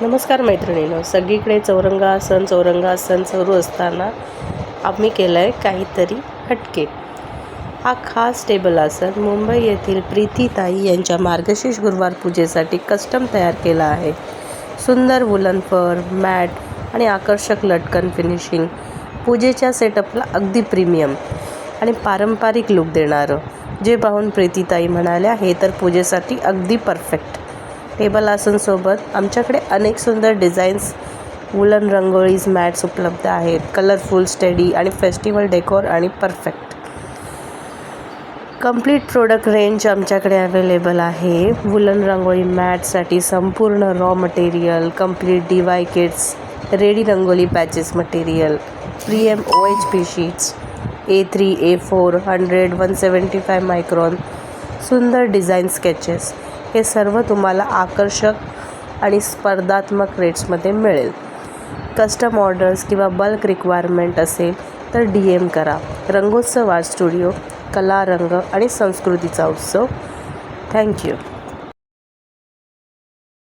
नमस्कार मैत्रिणींनो, सगळीकडे चौरंगासन सुरू असताना आम्ही केलं आहे काहीतरी हटके. हा खास टेबल आसन मुंबई येथील प्रीतीताई यांच्या मार्गशीर्ष गुरुवार पूजेसाठी कस्टम तयार केला आहे. सुंदर वुलन फर, मॅट आणि आकर्षक लटकन फिनिशिंग पूजेच्या सेटअपला अगदी प्रीमियम आणि पारंपरिक लुक देणारं. जे पाहून प्रीतीताई म्हणाल्या, हे तर पूजेसाठी अगदी परफेक्ट. टेबल आसनसोबत आमच्याकडे अनेक सुंदर डिझाईन्स, वुलन रंगोळीज, मॅट्स उपलब्ध आहेत. कलरफुल, स्टेडी आणि फेस्टिवल डेकोर आणि परफेक्ट. कंप्लीट प्रोडक्ट रेंज आमच्याकडे अवेलेबल आहे. वुलन रंगोळी मॅटसाठी संपूर्ण raw material, complete DIY kits, ready rangoli patches material, प्रीएम OHP शीट्स, A3, A4, 100, 175 मायक्रॉन, सुंदर डिझाईन स्केचेस, हे सर्व तुम्हाला आकर्षक आणि स्पर्धात्मक रेट्समध्ये मिळेल. कस्टम ऑर्डर्स किंवा बल्क रिक्वायरमेंट असेल तर DM करा. रंगोत्सव आर्ट स्टुडिओ, कला, रंग आणि संस्कृतीचा उत्सव. थँक्यू.